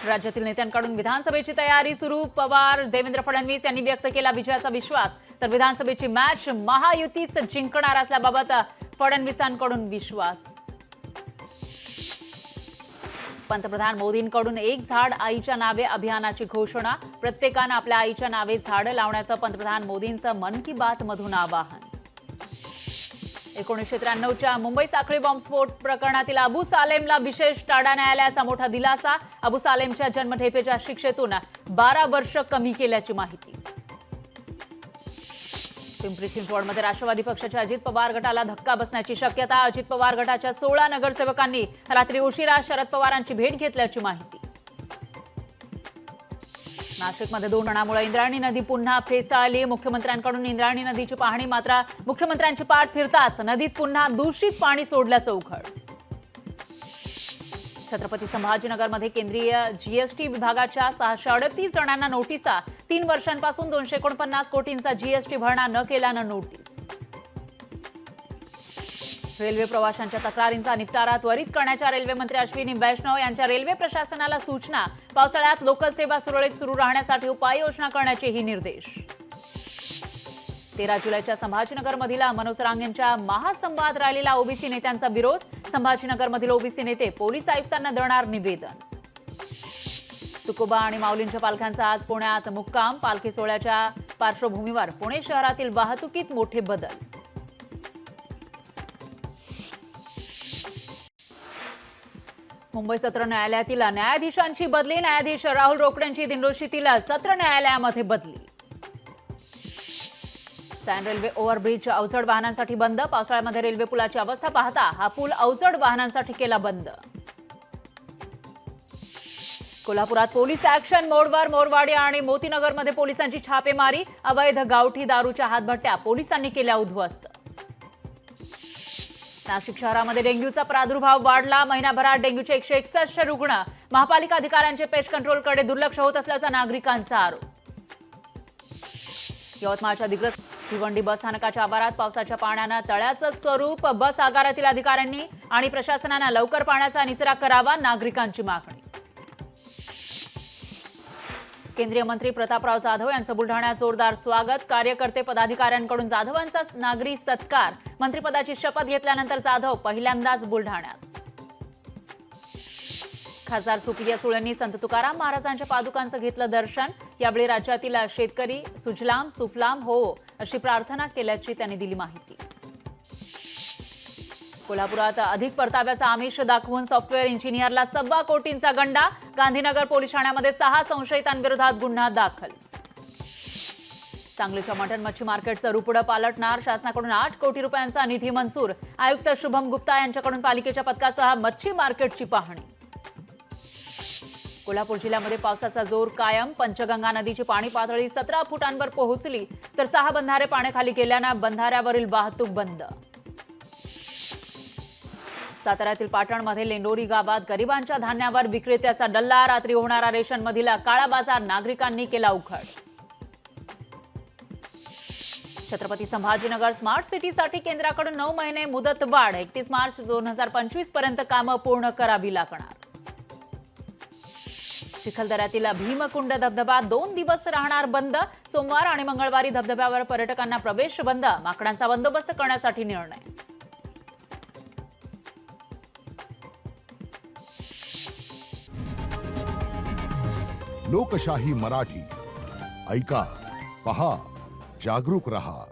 राज्यातील नेत्यांकडून विधानसभेची तयारी सुरू. पवार, देवेंद्र फडणवीस यांनी व्यक्त केला विजयाचा विश्वास. तर विधानसभेची मॅच महायुतीच जिंकणार असल्याबाबत फडणवीसांकडून विश्वास. पंतप्रधान मोदींकडून एक झाड आईच्या नावे अभियानाची घोषणा. प्रत्येकानं आपल्या आईच्या नावे झाडं लावण्याचं पंतप्रधान मोदींचं मन की बात मधून आवाहन. 1993च्या मुंबई साखळी बॉम्बस्फोट प्रकरणातील अबू सालेमला विशेष टाडा न्यायालयाचा मोठा दिलासा. अबू सालेमच्या जन्मठेपेच्या शिक्षेतून 12 वर्ष कमी केल्याची माहिती. पिंपरी चिंचवडमध्ये राष्ट्रवादी पक्षाच्या अजित पवार गटाला धक्का बसण्याची शक्यता. अजित पवार गटाच्या 16 नगरसेवकांनी रात्री उशिरा शरद पवारांची भेट घेतल्याची माहिती. नाशिकमध्ये 2 जणांमुळे इंद्रायणी नदी पुन्हा फेसाळली. मुख्यमंत्र्यांकडून इंद्रायणी नदीची पाहणी, मात्र मुख्यमंत्र्यांची पाठ फिरताच नदीत पुन्हा दूषित पाणी सोडल्याचं उघड. छत्रपती संभाजीनगरमध्ये केंद्रीय जीएसटी विभागाच्या 638 जणांना नोटिसा. 3 वर्षांपासून 249 कोटींचा जीएसटी भरणा न केल्यानं नोटीस. रेल्वे प्रवाशांच्या तक्रारींचा निपटारा त्वरित करण्याच्या रेल्वे मंत्री अश्विनी वैष्णव यांच्या रेल्वे प्रशासनाला सूचना. पावसाळ्यात लोकल सेवा सुरळीत सुरू राहण्यासाठी उपाययोजना करण्याचेही निर्देश. 13 जुलैच्या संभाजीनगरमधील मनोज रांगेंच्या महासंवाद रॅलीला ओबीसी नेत्यांचा विरोध. संभाजीनगरमधील ओबीसी नेते पोलीस आयुक्तांना देणार निवेदन. तुकोबा आणि माऊलींच्या पालख्यांचा आज पुण्यात मुक्काम. पालखी सोहळ्याच्या पार्श्वभूमीवर पुणे शहरातील वाहतुकीत मोठे बदल. मुंबई सत्र न्यायालयातील न्यायाधीशांची बदली. न्यायाधीश राहुल रोकडेंची दिंडोशीतील सत्र न्यायालयामध्ये बदली. सॅन रेल्वे ओव्हरब्रिज अवजड वाहनांसाठी बंद. पावसाळ्यामध्ये रेल्वे पुलाची अवस्था पाहता हा पूल अवजड वाहनांसाठी केला बंद. कोल्हापुरात पोलीस ऍक्शन मोडवर. मोरवाडी आणि मोतीनगरमध्ये पोलिसांची छापेमारी. अवैध गावठी दारूच्या हातभट्ट्या पोलिसांनी केल्या उद्ध्वस्त. नाशिक शहरामध्ये डेंग्यूचा प्रादुर्भाव वाढला. महिनाभरात डेंग्यूचे 161 रुग्ण. महापालिका अधिकाऱ्यांचे पेस्ट कंट्रोलकडे दुर्लक्ष होत असल्याचा नागरिकांचा आरोप. यवतमाळच्या दिग्रस भिवंडी बस स्थानकाच्या आवारात पावसाच्या पाण्यानं तळ्याचं स्वरूप. बस आगारातील अधिकाऱ्यांनी आणि प्रशासनानं लवकर पाण्याचा निचरा करावा, नागरिकांची मागणी. केंद्रीय मंत्री प्रतापराव जाधव यांचं बुलढाण्यात जोरदार स्वागत. कार्यकर्ते पदाधिकाऱ्यांकडून जाधवांचा नागरी सत्कार. मंत्रिपदाची शपथ घेतल्यानंतर जाधव पहिल्यांदाच बुलढाण्यात. खासदार सुप्रिया सुळेंनी संत तुकाराम महाराजांच्या पादुकांचं घेतलं दर्शन. यावेळी राज्यातील शेतकरी सुजलाम सुफलाम हो अशी प्रार्थना केल्याची त्यांनी दिली माहिती. कोल्हापुरात अधिक परताव्याचा आमिष दाखवून सॉफ्टवेअर इंजिनियरला 1.25 कोटींचा गंडा. गांधीनगर पोलीस ठाण्यामध्ये 6 संशयितांविरोधात गुन्हा दाखल. सांगलीच्या मटण मच्छी मार्केटचं रूपुडं पालटणार. शासनाकडून 8 कोटी रुपयांचा निधी मंजूर. आयुक्त शुभम गुप्ता यांच्याकडून पालिकेच्या पथकासह मच्छी मार्केटची पाहणी. कोल्हापूर जिल्ह्यामध्ये पावसाचा जोर कायम. पंचगंगा नदीची पाणी पातळी 17 फुटांवर पोहोचली तर 6 बंधारे पाण्याखाली गेल्यानं बंधाऱ्यावरील वाहतूक बंद. साताऱ्यातील पाटणमध्ये लेंडोरी गावात गरिबांच्या धान्यावर विक्रेत्याचा डल्ला. रात्री होणारा रेशनमधील काळा बाजार नागरिकांनी केला उघड. छत्रपती संभाजीनगर स्मार्ट सिटीसाठी केंद्राकडून 9 महिने मुदतवाढ. 31 मार्च 2025 पर्यंत कामं पूर्ण करावी लागणार. चिखलदऱ्यातील भीमकुंड धबधबा 2 दिवस राहणार बंद. सोमवार आणि मंगळवारी धबधब्यावर पर्यटकांना प्रवेश बंद. माकडांचा बंदोबस्त करण्यासाठी निर्णय. लोकशाही मराठी ऐका, पहा, जागरूक रहा.